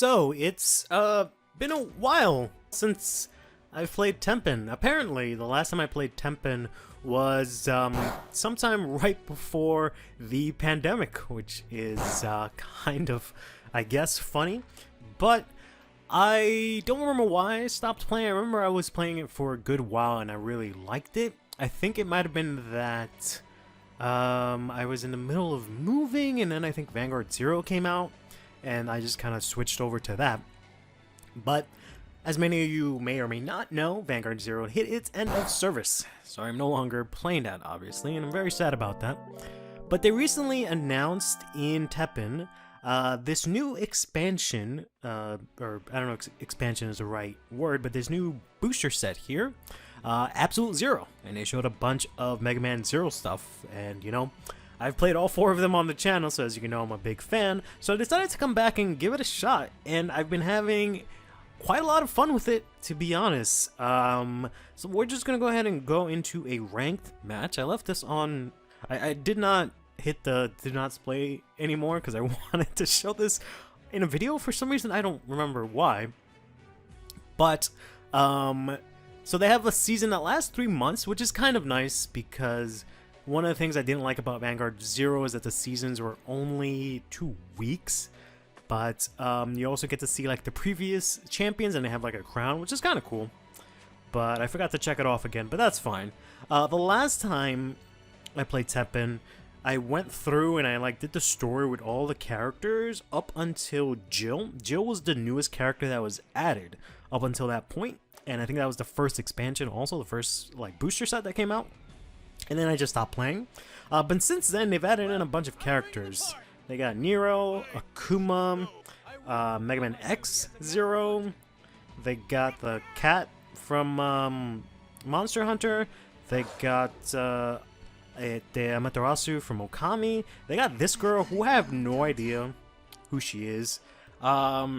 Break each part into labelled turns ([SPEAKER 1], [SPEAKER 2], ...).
[SPEAKER 1] So, it's been a while since I've played Teppen. Apparently, the last time I played Teppen was sometime right before the pandemic, which is kind of, I guess, funny. But I don't remember why I stopped playing. I remember I was playing it for a good while and I really liked it. I think it might have been that I was in the middle of moving, and then I think Vanguard Zero came out, and I just kind of switched over to that. But as many of you may or may not know, Vanguard Zero hit its end of service, so I'm no longer playing that, obviously, and I'm very sad about that. But they recently announced in Teppen this new expansion, or I don't know if expansion is the right word, but this new booster set here, Absolute Zero, and they showed a bunch of Mega Man Zero stuff, and you know, I've played all 4 of them on the channel, so as you can know, I'm a big fan, so I decided to come back and give it a shot, and I've been having quite a lot of fun with it, to be honest. So we're just gonna go ahead and go into a ranked match. I left this on, I did not hit the did not display anymore because I wanted to show this in a video for some reason. I don't remember why, but so they have a season that lasts 3 months, which is kind of nice, because one of the things I didn't like about Vanguard Zero is that the seasons were only 2 weeks. But you also get to see like the previous champions, and they have like a crown, which is kind of cool. But I forgot to check it off again, but that's fine. The last time I played Teppen, I went through and I like did the story with all the characters up until Jill. Jill was the newest character that was added up until that point, and I think that was the first expansion, also the first like booster set that came out. And then I just stopped playing. But since then, they've added in a bunch of characters. They got Nero, Akuma, Mega Man X Zero. They got the cat from Monster Hunter. They got the Amaterasu from Ōkami. They got this girl who I have no idea who she is.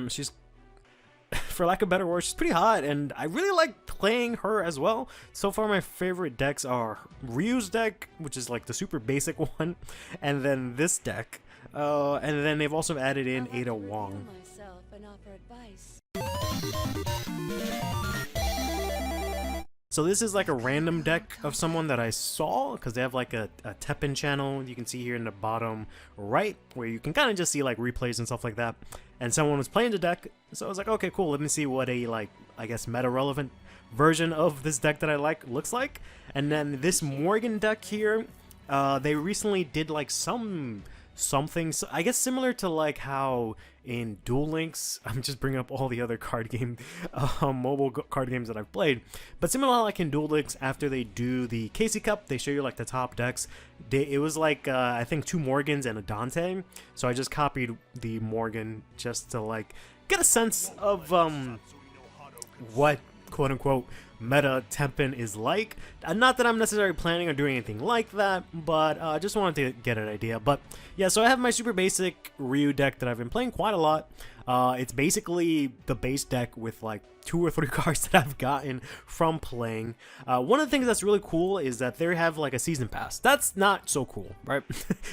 [SPEAKER 1] She's, for lack of a better word, she's pretty hot, and I really like playing her as well. So far, my favorite decks are Ryu's deck, which is like the super basic one, and then this deck. And then they've also added in Ada Wong. So this is like a random deck of someone that I saw, because they have like a Teppen channel you can see here in the bottom right, where you can kind of just see like replays and stuff like that. And someone was playing the deck, so I was like, okay, cool, let me see what a like, I guess, meta-relevant version of this deck that I like looks like. And then this Morgan deck here, they recently did like something, I guess, similar to like how in Duel Links, I'm just bringing up all the other card game, mobile card games that I've played, but similar like in Duel Links, after they do the Casey Cup, they show you like the top decks. It was like, I think 2 Morgans and a Dante, so I just copied the Morgan just to like get a sense of what quote-unquote meta Teppen is like. Not that I'm necessarily planning on doing anything like that, but I just wanted to get an idea. But yeah, so I have my super basic Ryu deck that I've been playing quite a lot. It's basically the base deck with like 2 or 3 cards that I've gotten from playing. One of the things that's really cool is that they have like a season pass. That's not so cool, right?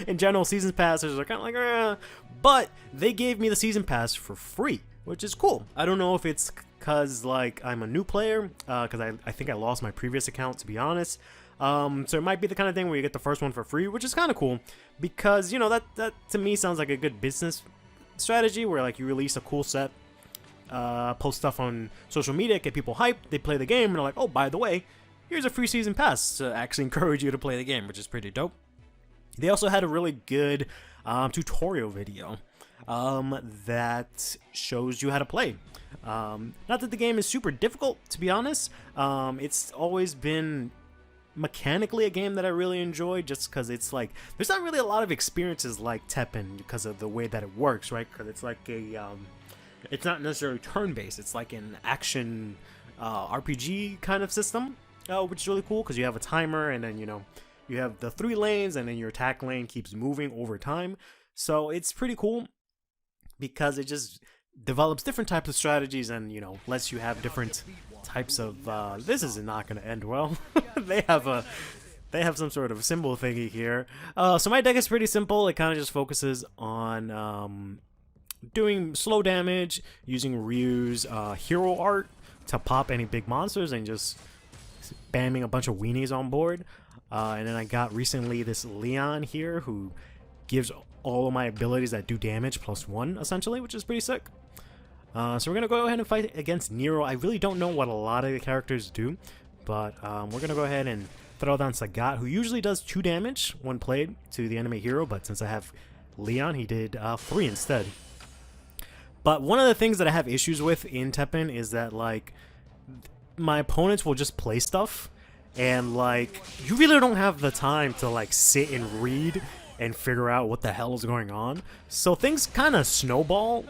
[SPEAKER 1] In general, season passes are kind of like, but they gave me the season pass for free, which is cool. I don't know if it's because like I'm a new player, because I think I lost my previous account, to be honest. So it might be the kind of thing where you get the first one for free, which is kind of cool, because you know that to me sounds like a good business strategy, where like you release a cool set, post stuff on social media, get people hyped, they play the game, and they're like, oh, by the way, here's a free season pass to actually encourage you to play the game, which is pretty dope. They also had a really good tutorial video that shows you how to play. Not that the game is super difficult, to be honest. It's always been mechanically a game that I really enjoy, just because it's like there's not really a lot of experiences like Teppen because of the way that it works, right? Because it's like a it's not necessarily turn-based, it's like an action RPG kind of system, which is really cool because you have a timer, and then you know you have the 3 lanes, and then your attack lane keeps moving over time. So it's pretty cool because it just develops different types of strategies, and you know, lets you have different types of this is not going to end well. they have some sort of symbol thingy here. So my deck is pretty simple. It kind of just focuses on doing slow damage, using Ryu's hero art to pop any big monsters and just spamming a bunch of weenies on board. And then I got recently this Leon here who gives all of my abilities that do damage +1 essentially, which is pretty sick. So we're gonna go ahead and fight against Nero. I really don't know what a lot of the characters do, but we're gonna go ahead and throw down Sagat, who usually does 2 damage when played to the enemy hero, but since I have Leon, he did 3 instead. But one of the things that I have issues with in Teppen is that, like, my opponents will just play stuff, and, like, you really don't have the time to, like, sit and read and figure out what the hell is going on. So things kind of snowball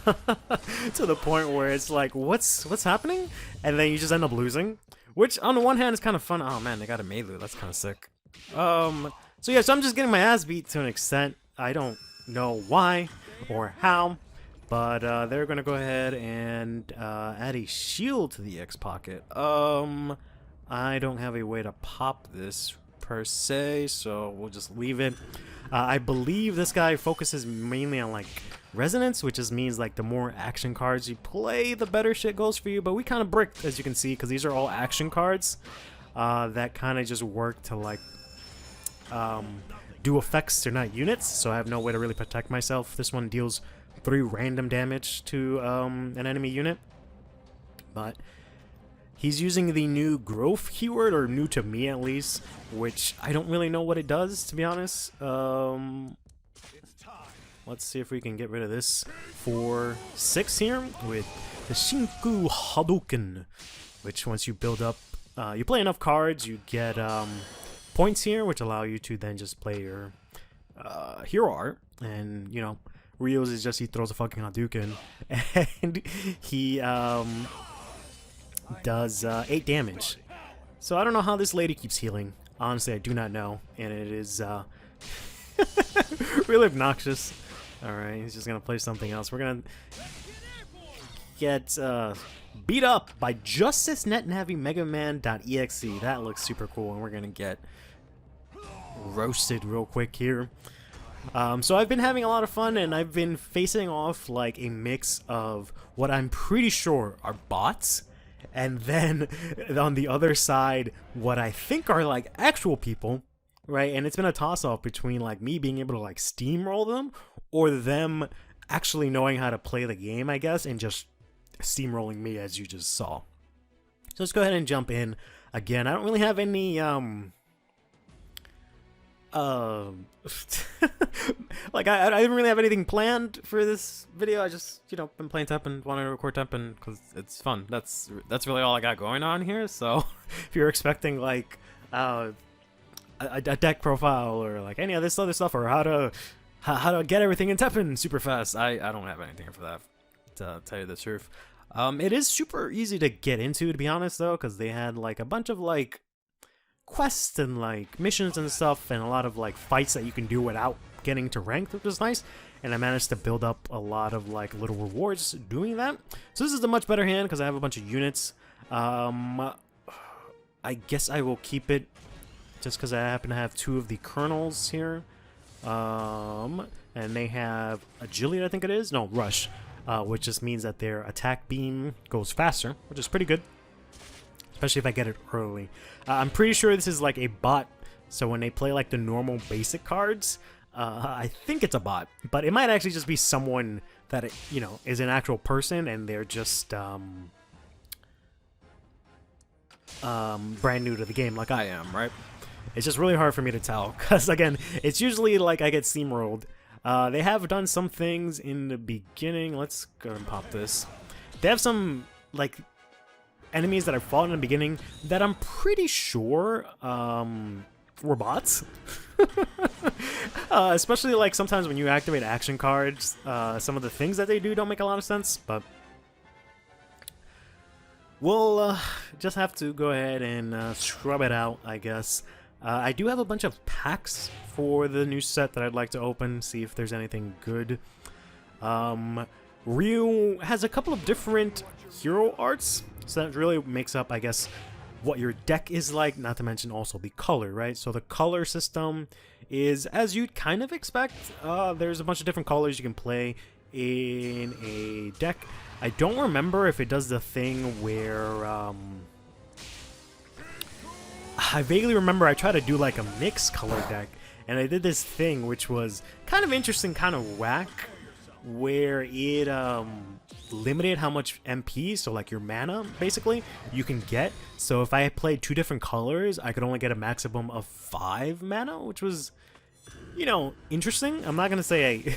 [SPEAKER 1] to the point where it's like, what's happening? And then you just end up losing. Which, on the one hand, is kind of fun. Oh, man, they got a Meilu. That's kind of sick. So yeah, so I'm just getting my ass beat to an extent. I don't know why or how. But they're going to go ahead and add a shield to the X pocket. I don't have a way to pop this per se, so we'll just leave it. I believe this guy focuses mainly on, like, resonance, which just means, like, the more action cards you play, the better shit goes for you. But we kind of bricked, as you can see, because these are all action cards that kind of just work to, like, do effects. They're not units, so I have no way to really protect myself. This one deals 3 random damage to an enemy unit, but he's using the new growth keyword, or new to me at least, which I don't really know what it does, to be honest. Let's see if we can get rid of this for 6 here with the Shinku Hadouken, which once you build up, you play enough cards, you get points here, which allow you to then just play your hero art, and, you know, Rio's is just he throws a fucking Hadouken, and he does 8 damage. So I don't know how this lady keeps healing. Honestly, I do not know, and it is really obnoxious. Alright, he's just gonna play something else. We're gonna get beat up by Justice Net Navi Mega Man.exe. That looks super cool, and we're gonna get roasted real quick here. So I've been having a lot of fun, and I've been facing off like a mix of what I'm pretty sure are bots, and then on the other side, what I think are like actual people, right? And it's been a toss-off between like me being able to like steamroll them, or them actually knowing how to play the game, I guess, and just steamrolling me, as you just saw. So let's go ahead and jump in. Again, I don't really have any like I didn't really have anything planned for this video. I just, you know, been playing Teppen, wanted to record Teppen because it's fun. That's really all I got going on here. So if you're expecting like a deck profile or like any of this other stuff, or how to get everything in Teppen super fast, I don't have anything for that, to tell you the truth. It is super easy to get into, to be honest, though, because they had like a bunch of like quests and like missions and stuff, and a lot of like fights that you can do without getting to ranked, which is nice. And I managed to build up a lot of like little rewards doing that. So this is a much better hand because I have a bunch of units. I guess I will keep it just because I happen to have 2 of the Colonels here. And they have Agility, I think it is. No, Rush, which just means that their attack beam goes faster, which is pretty good, especially if I get it early. I'm pretty sure this is like a bot, so when they play like the normal basic cards, I think it's a bot, but it might actually just be someone that, you know, is an actual person, and they're just brand new to the game like I am, right? It's just really hard for me to tell, because again, it's usually like I get steamrolled. They have done some things in the beginning. Let's go and pop this. They have some like enemies that I fought in the beginning that I'm pretty sure were bots. Especially like sometimes when you activate action cards, some of the things that they do don't make a lot of sense, but we'll just have to go ahead and scrub it out, I guess. I do have a bunch of packs for the new set that I'd like to open, see if there's anything good. Ryu has a couple of different hero arts, so that really makes up, I guess, what your deck is like, not to mention also the color, right? So the color system is as you'd kind of expect. There's a bunch of different colors you can play in a deck. I don't remember if it does the thing where I vaguely remember I tried to do like a mixed color deck, and I did this thing which was kind of interesting, kind of whack, where it limited how much MP, so like your mana basically, you can get. So if I played 2 different colors, I could only get a maximum of 5 mana, which was, you know, interesting. I'm not gonna say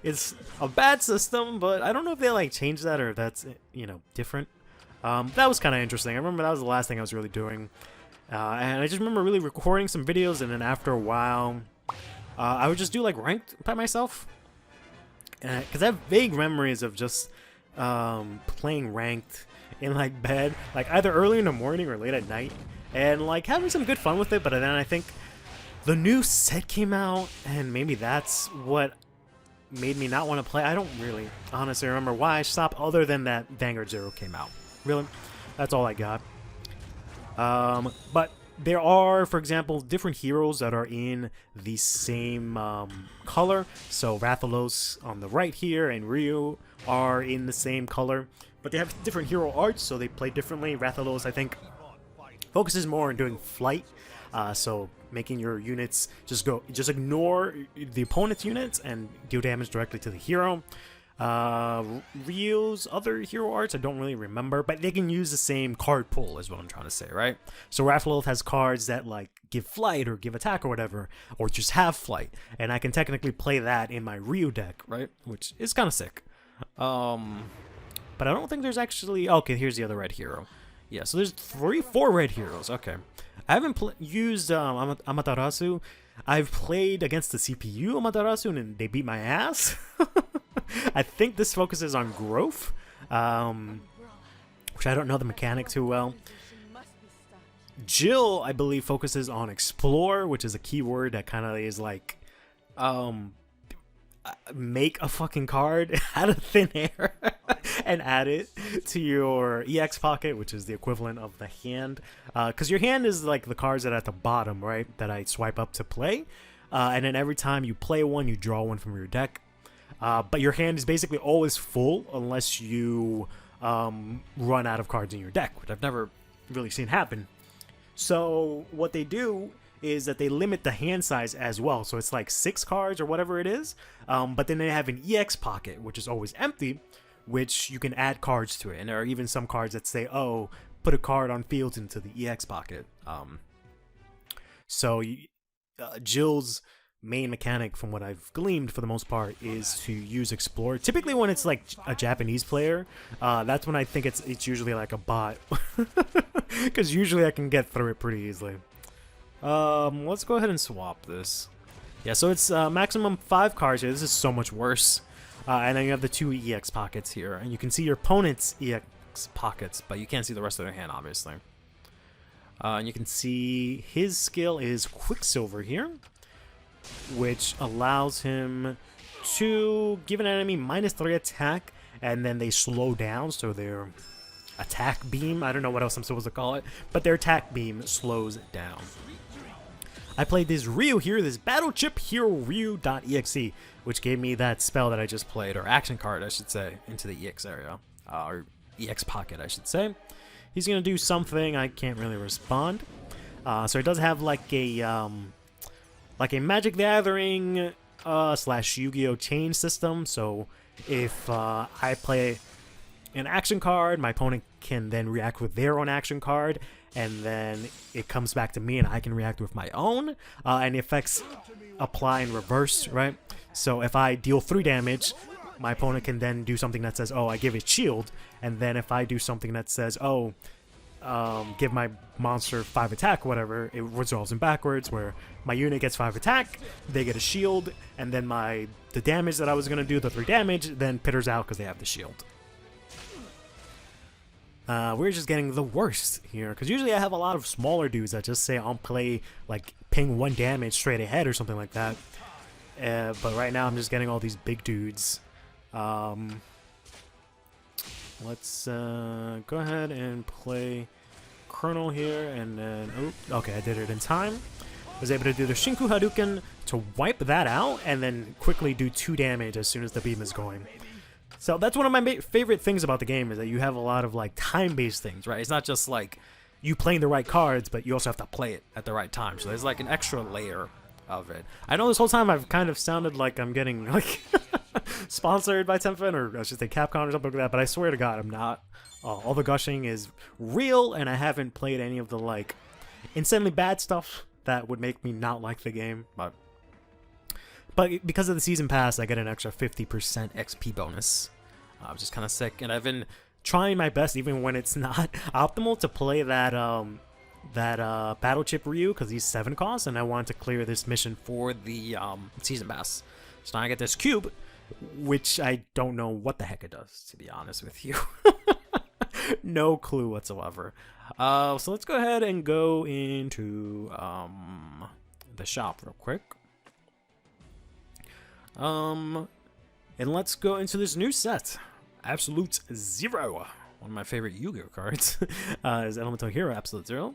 [SPEAKER 1] it's a bad system, but I don't know if they like changed that or that's, you know, different. That was kind of interesting. I remember that was the last thing I was really doing, and I just remember really recording some videos, and then after a while, I would just do like ranked by myself, because I have vague memories of just playing ranked in like bed, like either early in the morning or late at night, and like having some good fun with it. But then I think the new set came out, and maybe that's what made me not want to play. I don't really honestly remember why I stopped, other than that Vanguard Zero came out. Really, that's all I got. But there are, for example, different heroes that are in the same color. So Rathalos on the right here and Ryu are in the same color, but they have different hero arts, so they play differently. Rathalos, I think, focuses more on doing flight, so making your units just ignore the opponent's units and deal damage directly to the hero. Ryu's other hero arts I don't really remember, but they can use the same card pool is what I'm trying to say, right? So Rathalos has cards that like give flight or give attack or whatever, or just have flight, and I can technically play that in my Ryu deck, right? Which is kind of sick. But I don't think there's actually... Okay, here's the other red hero. Yeah, so there's 4 red heroes. Okay. I haven't used Amaterasu. I've played against the CPU Amaterasu, and they beat my ass. I think this focuses on growth, which I don't know the mechanic too well. Jill, I believe, focuses on explore, which is a keyword that kind of is like... make a fucking card out of thin air and add it to your EX pocket, which is the equivalent of the hand, because your hand is like the cards that are at the bottom, right, that I swipe up to play, and then every time you play one, you draw one from your deck, but your hand is basically always full unless you run out of cards in your deck, which I've never really seen happen. So what they do is that they limit the hand size as well, so it's like 6 cards or whatever it is, but then they have an EX pocket, which is always empty, which you can add cards to it, and there are even some cards that say, oh, put a card on field into the EX pocket. So Jill's main mechanic, from what I've gleaned for the most part, is to use explore. Typically when it's like a Japanese player, that's when I think it's usually like a bot, because usually I can get through it pretty easily. Let's go ahead and swap this. Yeah, so it's maximum 5 cards here. This is so much worse. And then you have the 2 EX pockets here, and you can see your opponent's EX pockets, but you can't see the rest of their hand, obviously. And you can see his skill is Quicksilver here, which allows him to give an enemy -3 attack, and then they slow down, so their attack beam, I don't know what else I'm supposed to call it, but their attack beam slows down. I played this Ryu here, this Battle Chip Hero Ryu.exe, which gave me that spell that I just played, or action card, I should say, into the EX area, or EX pocket, I should say. He's gonna do something, I can't really respond. So it does have like a Magic the Gathering / Yu-Gi-Oh! Chain system. So if I play an action card, my opponent can then react with their own action card, and then it comes back to me and I can react with my own, and the effects apply in reverse, right? So if I deal 3 damage, my opponent can then do something that says, oh, I give it shield, and then if I do something that says, oh, give my monster 5 attack, whatever, it resolves in backwards, where my unit gets 5 attack, they get a shield, and then the damage that I was going to do, the 3 damage, then pitters out because they have the shield. We're just getting the worst here, because usually I have a lot of smaller dudes that just say I'll play, like, ping 1 damage straight ahead or something like that. But right now I'm just getting all these big dudes. Let's go ahead and play Colonel here, and then... Oh, okay, I did it in time. I was able to do the Shinku Hadouken to wipe that out, and then quickly do 2 damage as soon as the beam is going. So that's one of my favorite things about the game, is that you have a lot of like time-based things, right? It's not just like you playing the right cards, but you also have to play it at the right time. So there's like an extra layer of it. I know this whole time I've kind of sounded like I'm getting like sponsored by Teppen, or I should say Capcom or something like that, but I swear to God, I'm not. All the gushing is real, and I haven't played any of the like insanely bad stuff that would make me not like the game. But because of the season pass, I get an extra 50% XP bonus, which is kind of sick. And I've been trying my best, even when it's not optimal, to play that battle chip Ryu, because he's 7 costs, and I wanted to clear this mission for the season pass. So now I get this cube, which I don't know what the heck it does, to be honest with you. No clue whatsoever. So let's go ahead and go into the shop real quick. And let's go into this new set, Absolute Zero. One of my favorite Yu-Gi-Oh cards is Elemental Hero Absolute Zero.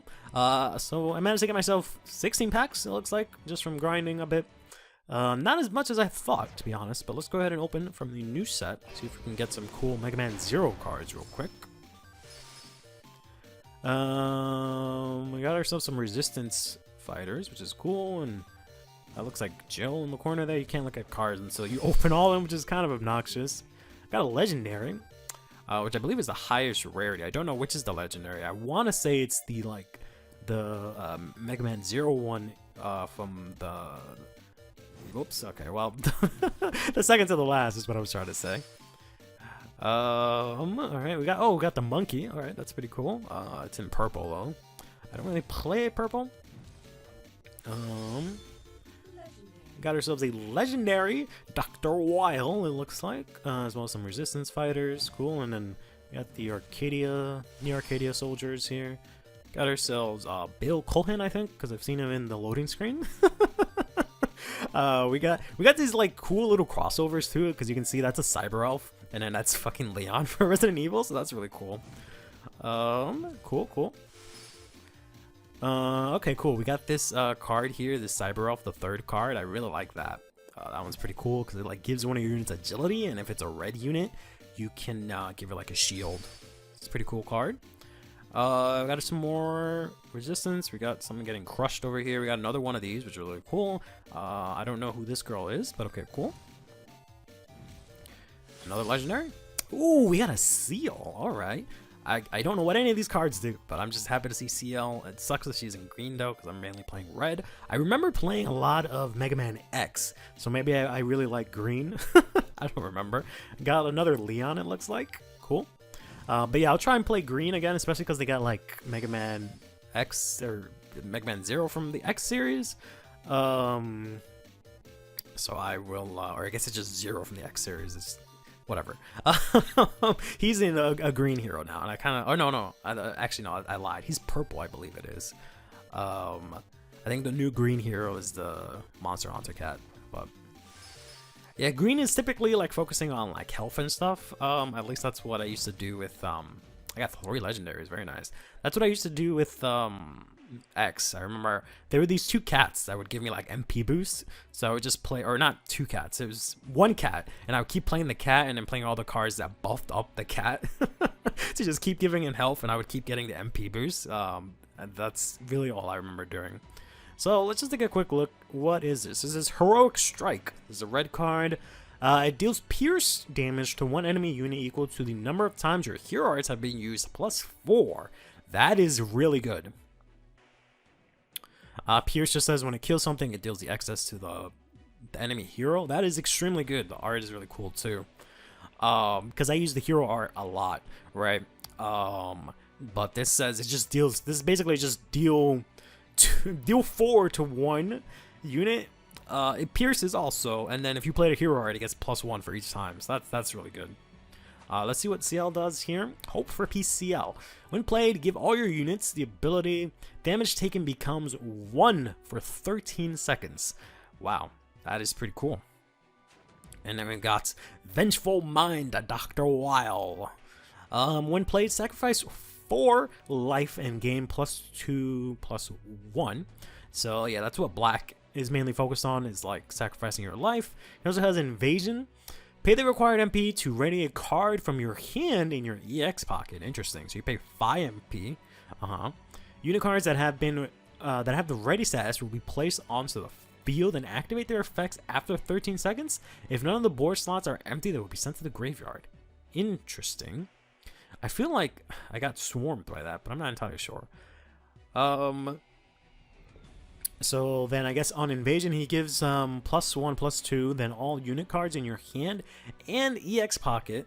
[SPEAKER 1] So I managed to get myself 16 packs, it looks like, just from grinding a bit. Not as much as I thought, to be honest, but let's go ahead and open from the new set, see if we can get some cool Mega Man Zero cards real quick. We got ourselves some Resistance fighters, which is cool, and that looks like Jill in the corner there. You can't look at cards until you open all of them, which is kind of obnoxious. Got a Legendary, which I believe is the highest rarity. I don't know which is the Legendary. I want to say it's the Mega Man Zero one from the... Whoops, okay, well, the second to the last is what I was trying to say. Alright, we got the monkey. Alright, that's pretty cool. It's in purple, though. I don't really play purple. Got ourselves a legendary Dr. Weil, it looks like, as well as some Resistance fighters. Cool, and then we got the Arcadia soldiers here. Got ourselves Bill Cullen, I think, because I've seen him in the loading screen. We got these like cool little crossovers too, because you can see that's a Cyber Elf, and then that's fucking Leon from Resident Evil, so that's really cool. Cool. Okay, cool. We got this card here, this Cyber Elf, the 3rd card. I really like that. That one's pretty cool because it like gives one of your units agility, and if it's a red unit, you can give her like a shield. It's a pretty cool card. We got some more Resistance. We got something getting crushed over here. We got another one of these, which are really cool. I don't know who this girl is, but okay, cool. Another legendary. Ooh, we got a Seal. All right. I don't know what any of these cards do, but I'm just happy to see CL. It sucks that she's in green though, because I'm mainly playing red. I remember playing a lot of Mega Man X, so maybe I really like green. I don't remember. Got another Leon, it looks like. Cool. But yeah, I'll try and play green again, especially because they got like Mega Man X or Mega Man Zero from the X series. So I will, or I guess it's just Zero from the X series. It's whatever. He's in a green hero now, and I kind of, oh no, actually no, I lied. He's purple, I believe it is. I think the new green hero is the Monster Hunter cat, but yeah, green is typically like focusing on like health and stuff. At least that's what I used to do with I got 3 legendaries, very nice. That's what I used to do with X. I remember there were these 2 cats that would give me like MP boosts, so I would just play, or not 2 cats, it was 1 cat, and I would keep playing the cat and then playing all the cards that buffed up the cat to just keep giving him health, and I would keep getting the MP boosts. And that's really all I remember doing. So let's just take a quick look. What is this? This is Heroic Strike. This is a red card. It deals pierce damage to one enemy unit equal to the number of times your hero arts have been used +4. That is really good. Pierce just says when it kills something, it deals the excess to the enemy hero. That is extremely good. The art is really cool too. Because I use the hero art a lot, right? But this says it just deals. This is basically just deal 4 to 1 unit. It pierces also, and then if you play the hero art, it gets +1 for each time. So that's really good. Let's see what CL does here. Hope for Peace CL. When played, give all your units the ability damage taken becomes 1 for 13 seconds. Wow, that is pretty cool. And then we've got Vengeful Mind, Dr. Weil. When played, sacrifice 4 life and gain +2/+1. So yeah, that's what black is mainly focused on, is like sacrificing your life. It also has Invasion. Pay the required MP to ready a card from your hand in your EX pocket. Interesting. So you pay 5 MP. Unit cards that have been that have the ready status will be placed onto the field and activate their effects after 13 seconds. If none of the board slots are empty, they will be sent to the graveyard. Interesting. I feel like I got swarmed by that, but I'm not entirely sure. So then I guess on invasion he gives +1, +2. Then all unit cards in your hand and EX pocket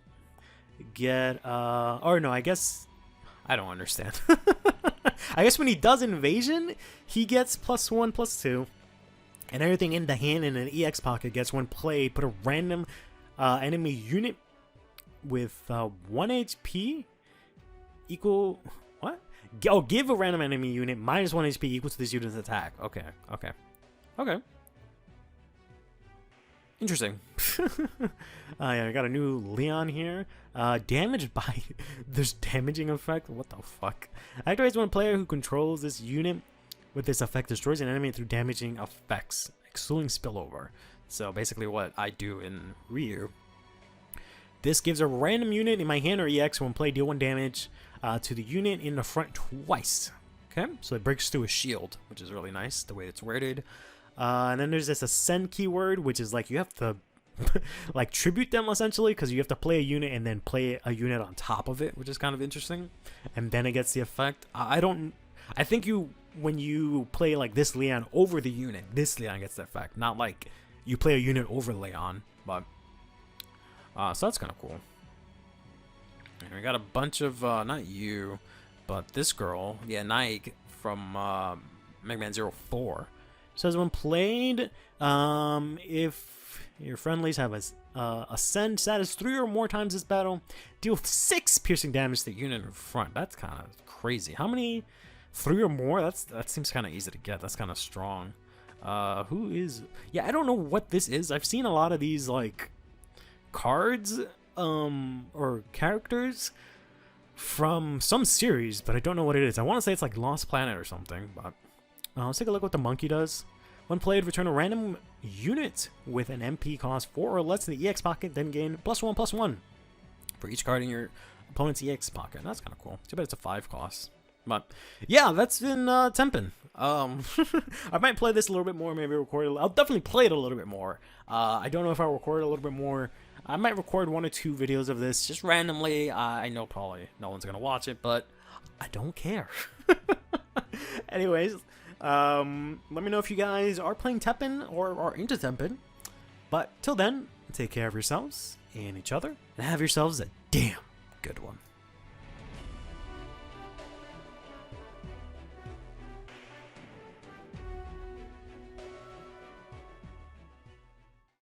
[SPEAKER 1] get or no, I guess I don't understand. I guess when he does invasion, he gets +1, +2. And everything in the hand and an EX pocket gets, when played, put a random enemy unit with 1 HP equal... What? Oh, give a random enemy unit -1 HP equal to this unit's attack. Okay, okay. Okay. Interesting. Yeah, I got a new Leon here. Damaged by... There's damaging effect? What the fuck? Activates when a player who controls this unit with this effect destroys an enemy through damaging effects, excluding spillover. So basically what I do in Ryu. This gives a random unit in my hand or EX when played, deal 1 damage to the unit in the front twice. Okay, so it breaks through a shield, which is really nice, the way it's worded. And then there's this ascend keyword, which is like you have to like tribute them essentially, because you have to play a unit and then play a unit on top of it, which is kind of interesting. And then it gets the effect. I think when you play like this Leon over the unit, this Leon gets the effect, not like you play a unit over Leon. But so that's kind of cool. And we got a bunch of not you, but this girl, yeah, Nike from Mega Man 04. Says when played, if your friendlies have a ascend status 3 or more times this battle, deal 6 piercing damage to the unit in front. That's kind of crazy. How many? 3 or more? That seems kind of easy to get. That's kind of strong. Who is... Yeah, I don't know what this is. I've seen a lot of these, like, cards, or characters from some series, but I don't know what it is. I want to say it's like Lost Planet or something, but... let's take a look what the monkey does. When played, return a random unit with an MP cost 4 or less to the EX pocket, then gain +1/+1 for each card in your opponent's EX pocket. That's kind of cool. Too bad it's a 5 cost. But yeah, that's been Teppen. I might play this a little bit more, maybe record it. I'll definitely play it a little bit more. I don't know if I'll record it a little bit more. I might record 1 or 2 videos of this just randomly. I know probably no one's gonna watch it, but I don't care. Anyways, let me know if you guys are playing Teppen or are into Teppen. But till then, take care of yourselves and each other, and have yourselves a damn good one.